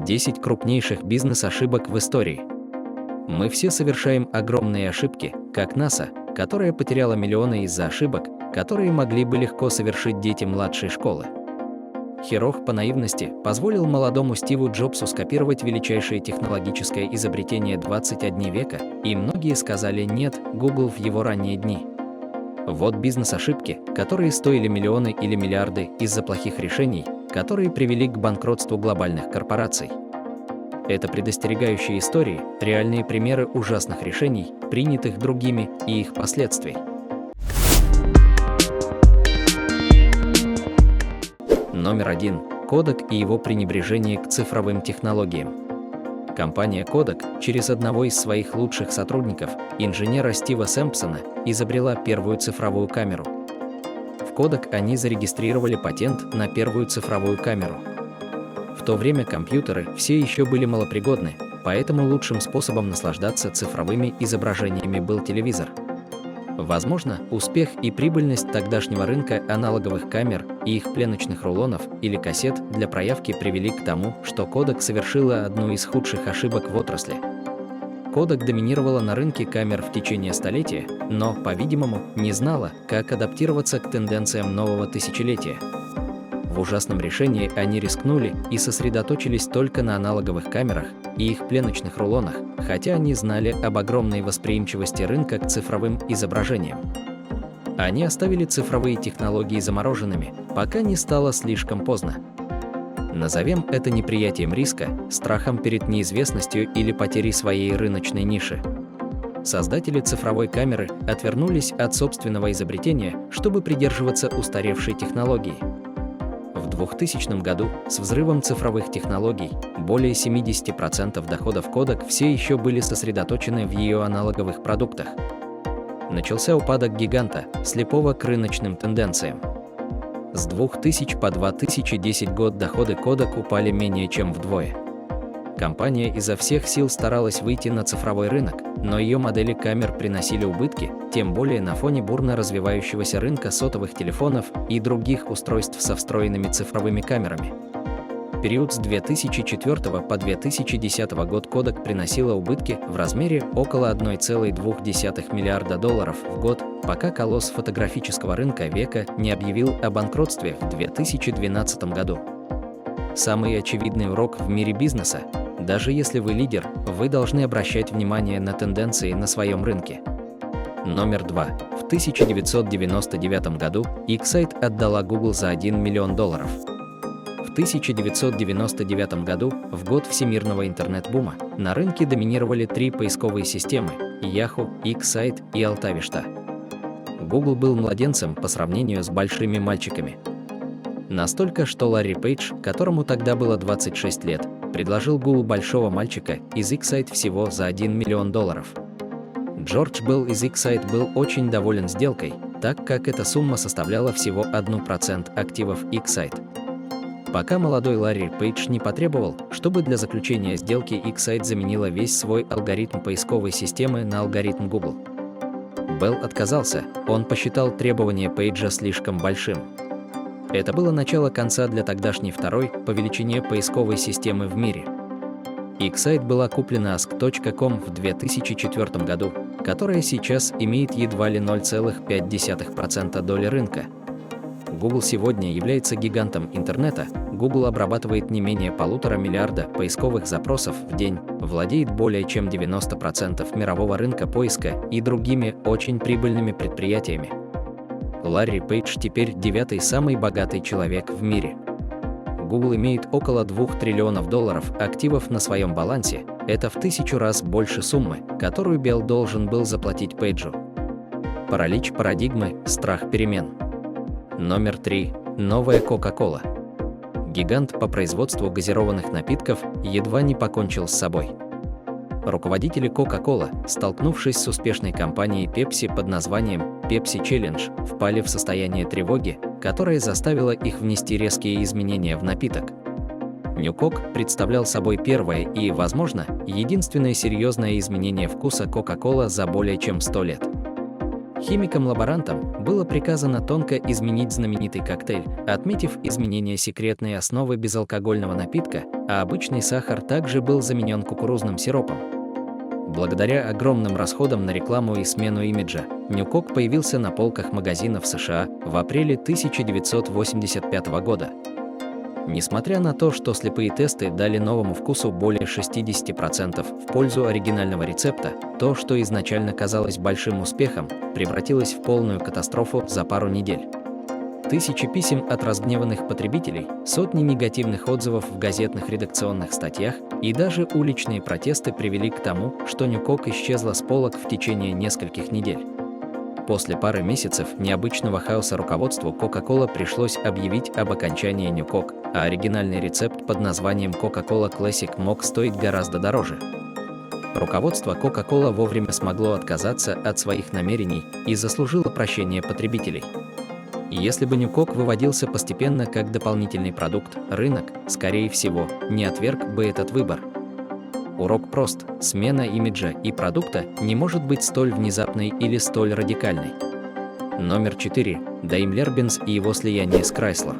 10 крупнейших бизнес-ошибок в истории. Мы все совершаем огромные ошибки, как НАСА, которая потеряла миллионы из-за ошибок, которые могли бы легко совершить дети младшей школы. Хирох по наивности позволил молодому Стиву Джобсу скопировать величайшее технологическое изобретение 21 века, и многие сказали «нет» Google в его ранние дни. Вот бизнес-ошибки, которые стоили миллионы или миллиарды из-за плохих решений, которые привели к банкротству глобальных корпораций. Это предостерегающие истории, реальные примеры ужасных решений, принятых другими, и их последствий. Номер 1. Kodak и его пренебрежение к цифровым технологиям. Компания Kodak через одного из своих лучших сотрудников, инженера Стива Сэмпсона, изобрела первую цифровую камеру. В Kodak они зарегистрировали патент на первую цифровую камеру. В то время компьютеры все еще были малопригодны, поэтому лучшим способом наслаждаться цифровыми изображениями был телевизор. Возможно, успех и прибыльность тогдашнего рынка аналоговых камер и их пленочных рулонов или кассет для проявки привели к тому, что Kodak совершила одну из худших ошибок в отрасли. Kodak доминировала на рынке камер в течение столетия, но, по-видимому, не знала, как адаптироваться к тенденциям нового тысячелетия. В ужасном решении они рискнули и сосредоточились только на аналоговых камерах и их пленочных рулонах, хотя они знали об огромной восприимчивости рынка к цифровым изображениям. Они оставили цифровые технологии замороженными, пока не стало слишком поздно. Назовем это неприятием риска, страхом перед неизвестностью или потерей своей рыночной ниши. Создатели цифровой камеры отвернулись от собственного изобретения, чтобы придерживаться устаревшей технологии. В 2000 году с взрывом цифровых технологий более 70% доходов Kodak все еще были сосредоточены в ее аналоговых продуктах. Начался упадок гиганта, слепого к рыночным тенденциям. С 2000 по 2010 год доходы Kodak упали менее чем вдвое. Компания изо всех сил старалась выйти на цифровой рынок, но ее модели камер приносили убытки, тем более на фоне бурно развивающегося рынка сотовых телефонов и других устройств со встроенными цифровыми камерами. В период с 2004 по 2010 год Kodak приносила убытки в размере около $1,2 миллиарда в год, пока колосс фотографического рынка века не объявил о банкротстве в 2012 году. Самый очевидный урок в мире бизнеса: даже если вы лидер, вы должны обращать внимание на тенденции на своем рынке. Номер 2. В 1999 году Excite отдала Google за $1 миллион. В 1999 году, в год всемирного интернет-бума, на рынке доминировали 3 поисковые системы – Yahoo, Excite и AltaVista. Google был младенцем по сравнению с большими мальчиками. Настолько, что Ларри Пейдж, которому тогда было 26 лет, предложил Google большого мальчика из Excite всего за $1 миллион. Джордж Белл из Excite был очень доволен сделкой, так как эта сумма составляла всего 1% активов Excite. Пока молодой Ларри Пейдж не потребовал, чтобы для заключения сделки Excite заменила весь свой алгоритм поисковой системы на алгоритм Google. Белл отказался, он посчитал требование Пейджа слишком большим. Это было начало конца для тогдашней второй по величине поисковой системы в мире. Excite была куплена Ask.com в 2004 году, которая сейчас имеет едва ли 0,5% доли рынка. Google сегодня является гигантом интернета, Google обрабатывает не менее 1,5 миллиарда поисковых запросов в день, владеет более чем 90% мирового рынка поиска и другими очень прибыльными предприятиями. Ларри Пейдж теперь 9-й самый богатый человек в мире. Google имеет около $2 триллионов активов на своем балансе, это в 1000 раз больше суммы, которую Белл должен был заплатить Пейджу. Паралич парадигмы, страх перемен. Номер 3. Новая Coca-Cola. Гигант по производству газированных напитков едва не покончил с собой. Руководители Coca-Cola, столкнувшись с успешной компанией Pepsi под названием Pepsi Challenge, впали в состояние тревоги, которое заставило их внести резкие изменения в напиток. New Coke представлял собой первое и, возможно, единственное серьезное изменение вкуса Coca-Cola за более чем 100 лет. Химикам-лаборантам было приказано тонко изменить знаменитый коктейль, отметив изменение секретной основы безалкогольного напитка, а обычный сахар также был заменен кукурузным сиропом. Благодаря огромным расходам на рекламу и смену имиджа, New Coke появился на полках магазинов США в апреле 1985 года. Несмотря на то, что слепые тесты дали новому вкусу более 60% в пользу оригинального рецепта, то, что изначально казалось большим успехом, превратилось в полную катастрофу за пару недель. Тысячи писем от разгневанных потребителей, сотни негативных отзывов в газетных редакционных статьях и даже уличные протесты привели к тому, что New Coke исчезла с полок в течение нескольких недель. После пары месяцев необычного хаоса руководству Coca-Cola пришлось объявить об окончании New Coke, а оригинальный рецепт под названием Coca-Cola Classic мог стоить гораздо дороже. Руководство Coca-Cola вовремя смогло отказаться от своих намерений и заслужило прощение потребителей. Если бы New Coke выводился постепенно как дополнительный продукт, рынок, скорее всего, не отверг бы этот выбор. Урок прост: смена имиджа и продукта не может быть столь внезапной или столь радикальной. Номер 4. Daimler-Benz и его слияние с Chrysler.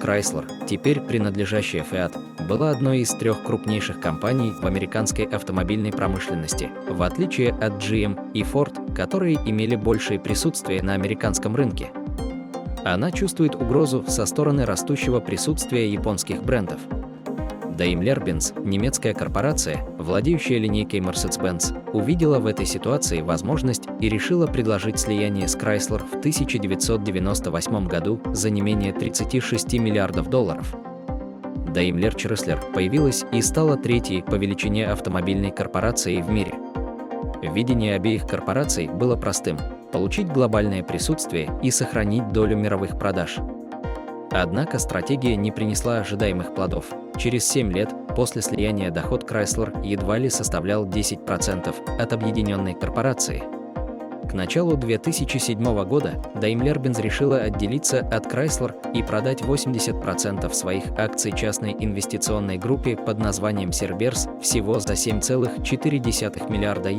Chrysler, теперь принадлежащая Fiat, была одной из 3 крупнейших компаний в американской автомобильной промышленности, в отличие от GM и Ford, которые имели большее присутствие на американском рынке. Она чувствует угрозу со стороны растущего присутствия японских брендов. Daimler-Benz, немецкая корпорация, владеющая линейкой Mercedes-Benz, увидела в этой ситуации возможность и решила предложить слияние с Chrysler в 1998 году за не менее $36 миллиардов. Daimler-Chrysler появилась и стала 3-й по величине автомобильной корпорацией в мире. Видение обеих корпораций было простым: получить глобальное присутствие и сохранить долю мировых продаж. Однако стратегия не принесла ожидаемых плодов. Через 7 лет после слияния доход Chrysler едва ли составлял 10% от объединенной корпорации. К началу 2007 года Daimler-Benz решила отделиться от Chrysler и продать 80% своих акций частной инвестиционной группе под названием Cerberus всего за €7,4 миллиарда.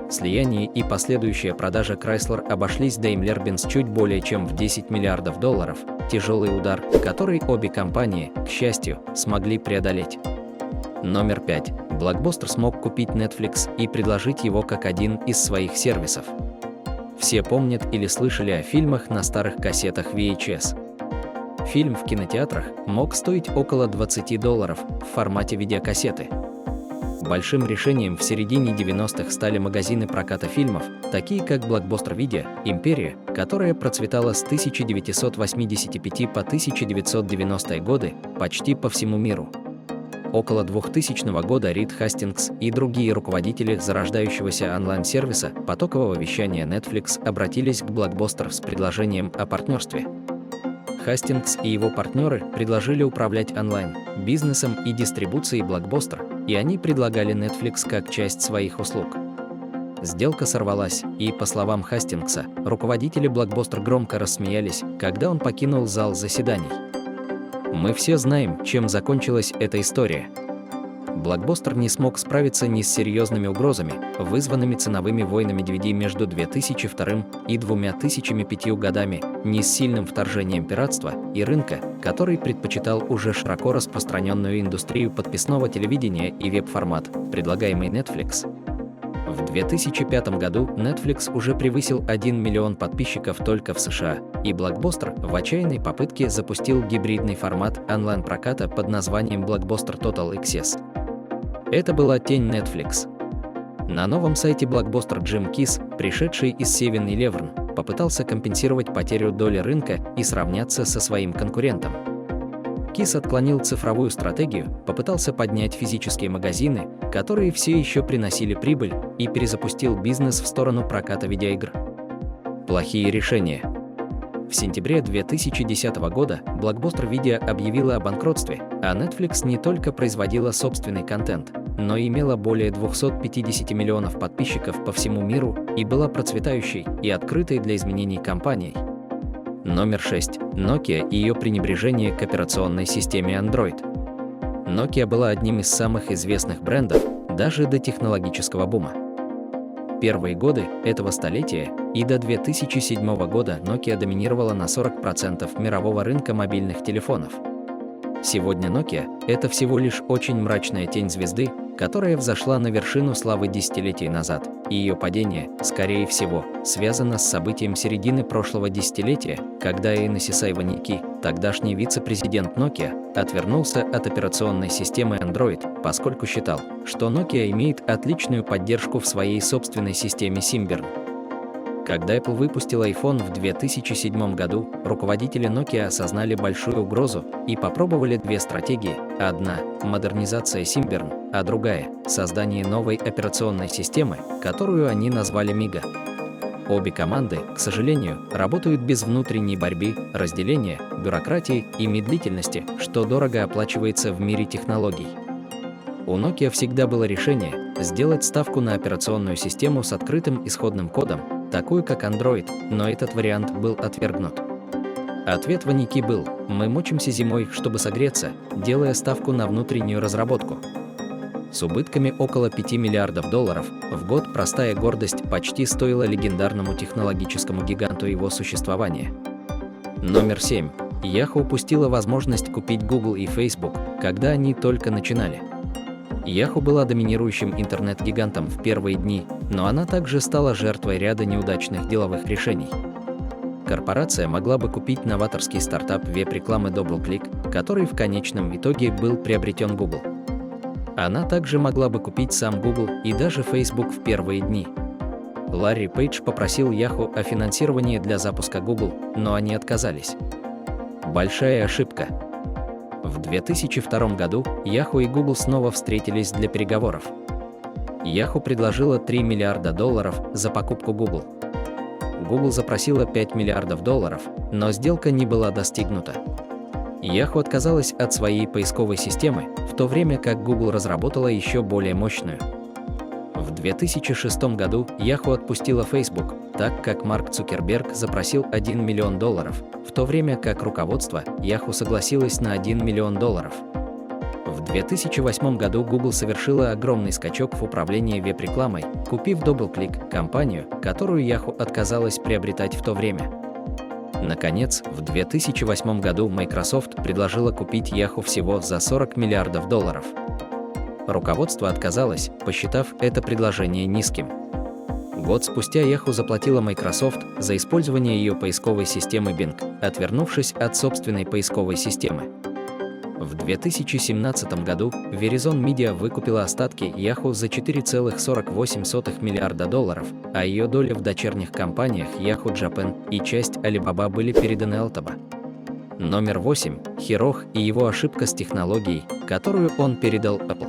Слияние и последующая продажа Chrysler обошлись Daimler-Benz чуть более чем в $10 миллиардов. Тяжелый удар, который обе компании, к счастью, смогли преодолеть. Номер 5. Blockbuster смог купить Netflix и предложить его как один из своих сервисов. Все помнят или слышали о фильмах на старых кассетах VHS. Фильм в кинотеатрах мог стоить около $20 в формате видеокассеты. Большим решением в середине 90-х стали магазины проката фильмов, такие как Blockbuster Video, Империя, которая процветала с 1985 по 1990-е годы почти по всему миру. Около 2000 года Рид Хастингс и другие руководители зарождающегося онлайн-сервиса потокового вещания Netflix обратились к Blockbuster с предложением о партнерстве. Хастингс и его партнеры предложили управлять онлайн-бизнесом и дистрибуцией Blockbuster, и они предлагали Netflix как часть своих услуг. Сделка сорвалась, и, по словам Хастингса, руководители Blockbuster громко рассмеялись, когда он покинул зал заседаний. Мы все знаем, чем закончилась эта история. Blockbuster не смог справиться ни с серьезными угрозами, вызванными ценовыми войнами DVD между 2002 и 2005 годами, ни с сильным вторжением пиратства и рынка, который предпочитал уже широко распространенную индустрию подписного телевидения и веб-формат, предлагаемый Netflix. В 2005 году Netflix уже превысил 1 миллион подписчиков только в США, и Blockbuster в отчаянной попытке запустил гибридный формат онлайн-проката под названием Blockbuster Total Access. Это была тень Netflix. На новом сайте Blockbuster Джим Кис, пришедший из 7-Eleven, попытался компенсировать потерю доли рынка и сравняться со своим конкурентом. Кис отклонил цифровую стратегию, попытался поднять физические магазины, которые все еще приносили прибыль, и перезапустил бизнес в сторону проката видеоигр. Плохие решения. В сентябре 2010 года Blockbuster Video объявила о банкротстве, а Netflix не только производила собственный контент, но и имела более 250 миллионов подписчиков по всему миру и была процветающей и открытой для изменений компанией. Номер 6. Nokia и ее пренебрежение к операционной системе Android. Nokia была одним из самых известных брендов, даже до технологического бума. В первые годы этого столетия и до 2007 года Nokia доминировала на 40% мирового рынка мобильных телефонов. Сегодня Nokia – это всего лишь очень мрачная тень звезды, которая взошла на вершину славы десятилетий назад, и ее падение, скорее всего, связано с событием середины прошлого десятилетия, когда Эйносисай Ваники, тогдашний вице-президент Nokia, отвернулся от операционной системы Android, поскольку считал, что Nokia имеет отличную поддержку в своей собственной системе Symbian. Когда Apple выпустил iPhone в 2007 году, руководители Nokia осознали большую угрозу и попробовали две стратегии. Одна – модернизация Symbian, а другая – создание новой операционной системы, которую они назвали Miga. Обе команды, к сожалению, работают без внутренней борьбы, разделения, бюрократии и медлительности, что дорого оплачивается в мире технологий. У Nokia всегда было решение сделать ставку на операционную систему с открытым исходным кодом, такую как Android, но этот вариант был отвергнут. Ответ Ваники был: мы мочимся зимой, чтобы согреться, делая ставку на внутреннюю разработку. С убытками около $5 миллиардов в год простая гордость почти стоила легендарному технологическому гиганту его существования. Номер 7. Yahoo упустила возможность купить Google и Facebook, когда они только начинали. Yahoo была доминирующим интернет-гигантом в первые дни, но она также стала жертвой ряда неудачных деловых решений. Корпорация могла бы купить новаторский стартап веб-рекламы DoubleClick, который в конечном итоге был приобретен Google. Она также могла бы купить сам Google и даже Facebook в первые дни. Ларри Пейдж попросил Yahoo о финансировании для запуска Google, но они отказались. Большая ошибка. В 2002 году Yahoo и Google снова встретились для переговоров. Yahoo предложила $3 миллиарда за покупку Google. Google запросила $5 миллиардов, но сделка не была достигнута. Yahoo отказалась от своей поисковой системы, в то время как Google разработала еще более мощную. В 2006 году Yahoo отпустила Facebook, так как Марк Цукерберг запросил $1 миллион, в то время как руководство Yahoo согласилось на $1 миллион. В 2008 году Google совершила огромный скачок в управлении веб-рекламой, купив DoubleClick, компанию, которую Yahoo отказалась приобретать в то время. Наконец, в 2008 году Microsoft предложила купить Yahoo всего за $40 миллиардов. Руководство отказалось, посчитав это предложение низким. Год спустя Yahoo заплатила Microsoft за использование ее поисковой системы Bing, отвернувшись от собственной поисковой системы. В 2017 году Verizon Media выкупила остатки Yahoo за $4,48 миллиарда, а ее доля в дочерних компаниях Yahoo Japan и часть Alibaba были переданы Alibaba. Номер 8. Хирох и его ошибка с технологией, которую он передал Apple.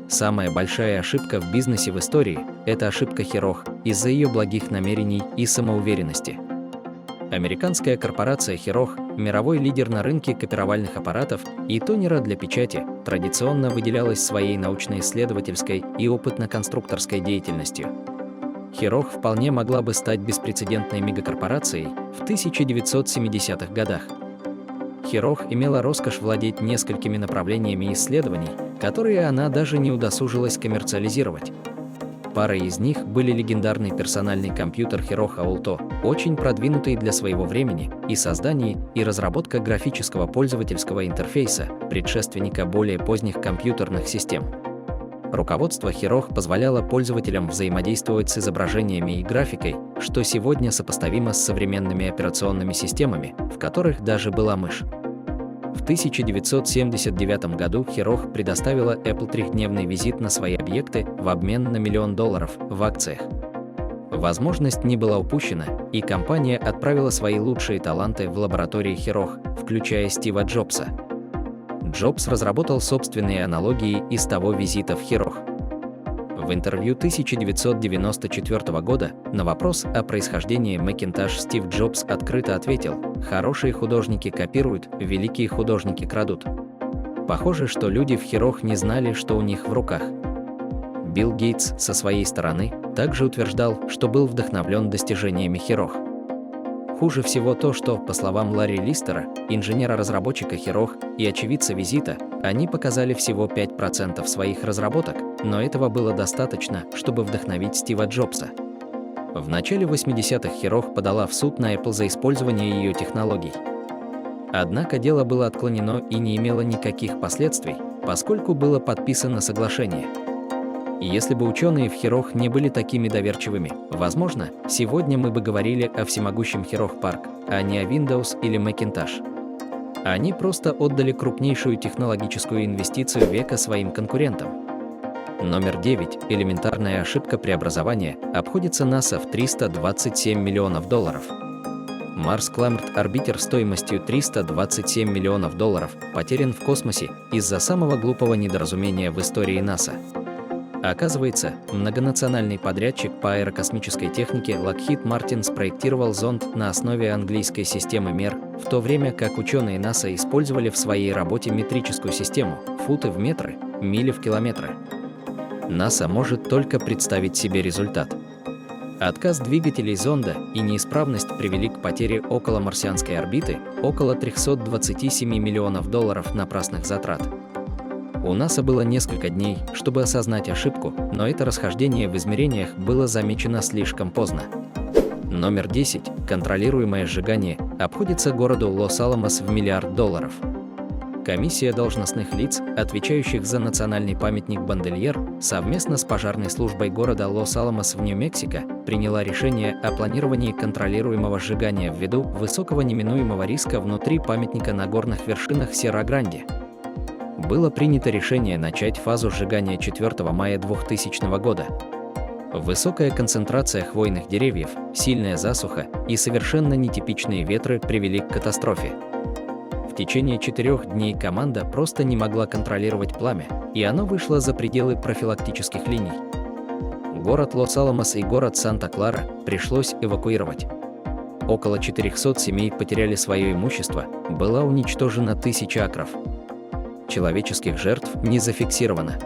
Самая большая ошибка в бизнесе в истории – это ошибка Хирох из-за ее благих намерений и самоуверенности. Американская корпорация Хирох, мировой лидер на рынке копировальных аппаратов и тонера для печати, традиционно выделялась своей научно-исследовательской и опытно-конструкторской деятельностью. Хирох вполне могла бы стать беспрецедентной мегакорпорацией в 1970-х годах. Хирох имела роскошь владеть несколькими направлениями исследований, которые она даже не удосужилась коммерциализировать. Парой из них были легендарный персональный компьютер Хирох Аулто, очень продвинутый для своего времени, и создание и разработка графического пользовательского интерфейса, предшественника более поздних компьютерных систем. Руководство Хирох позволяло пользователям взаимодействовать с изображениями и графикой, что сегодня сопоставимо с современными операционными системами, в которых даже была мышь. В 1979 году Хирох предоставила Apple трехдневный визит на свои объекты в обмен на $1 миллион в акциях. Возможность не была упущена, и компания отправила свои лучшие таланты в лаборатории Хирох, включая Стива Джобса. Джобс разработал собственные аналогии из того визита в Хирох. В интервью 1994 года на вопрос о происхождении Macintosh Стив Джобс открыто ответил: «Хорошие художники копируют, великие художники крадут». Похоже, что люди в Хирох не знали, что у них в руках. Билл Гейтс со своей стороны также утверждал, что был вдохновлен достижениями Хирох. Хуже всего то, что, по словам Ларри Листера, инженера-разработчика Хирох и очевидца визита, Они показали всего 5% своих разработок, но этого было достаточно, чтобы вдохновить Стива Джобса. В начале 80-х Xerox подала в суд на Apple за использование ее технологий. Однако дело было отклонено и не имело никаких последствий, поскольку было подписано соглашение. Если бы ученые в Xerox не были такими доверчивыми, возможно, сегодня мы бы говорили о всемогущем Xerox PARC, а не о Windows или Macintosh. Они просто отдали крупнейшую технологическую инвестицию века своим конкурентам. Номер 9. Элементарная ошибка преобразования обходится НАСА в $327 миллионов. Mars Climate Orbiter стоимостью $327 миллионов потерян в космосе из-за самого глупого недоразумения в истории НАСА. Оказывается, многонациональный подрядчик по аэрокосмической технике Lockheed Martin спроектировал зонд на основе английской системы мер, в то время как ученые НАСА использовали в своей работе метрическую систему – футы в метры, мили в километры. НАСА может только представить себе результат. Отказ двигателей зонда и неисправность привели к потере околомарсианской орбиты около $327 миллионов напрасных затрат. У НАСА было несколько дней, чтобы осознать ошибку, но это расхождение в измерениях было замечено слишком поздно. Номер 10. Контролируемое сжигание обходится городу Лос-Аламос в $1 миллиард. Комиссия должностных лиц, отвечающих за национальный памятник Бандельер, совместно с пожарной службой города Лос-Аламос в Нью-Мексико, приняла решение о планировании контролируемого сжигания ввиду высокого неминуемого риска внутри памятника на горных вершинах Серра-Гранди. Было принято решение начать фазу сжигания 4 мая 2000 года. Высокая концентрация хвойных деревьев, сильная засуха и совершенно нетипичные ветры привели к катастрофе. В течение 4 дней команда просто не могла контролировать пламя, и оно вышло за пределы профилактических линий. Город Лос-Аламос и город Санта-Клара пришлось эвакуировать. Около 400 семей потеряли свое имущество, была уничтожена 1000 акров. Человеческих жертв не зафиксировано.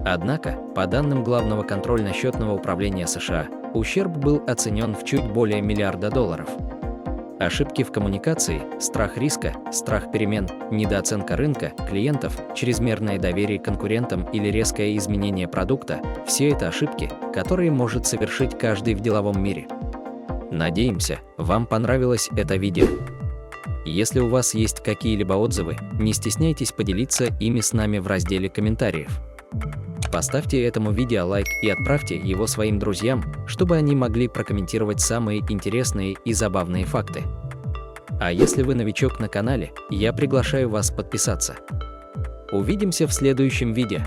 Однако, по данным Главного контрольно-счетного управления США, ущерб был оценен в чуть более $1 миллиарда. Ошибки в коммуникации, страх риска, страх перемен, недооценка рынка, клиентов, чрезмерное доверие конкурентам или резкое изменение продукта – все это ошибки, которые может совершить каждый в деловом мире. Надеемся, вам понравилось это видео. Если у вас есть какие-либо отзывы, не стесняйтесь поделиться ими с нами в разделе комментариев. Поставьте этому видео лайк и отправьте его своим друзьям, чтобы они могли прокомментировать самые интересные и забавные факты. А если вы новичок на канале, я приглашаю вас подписаться. Увидимся в следующем видео.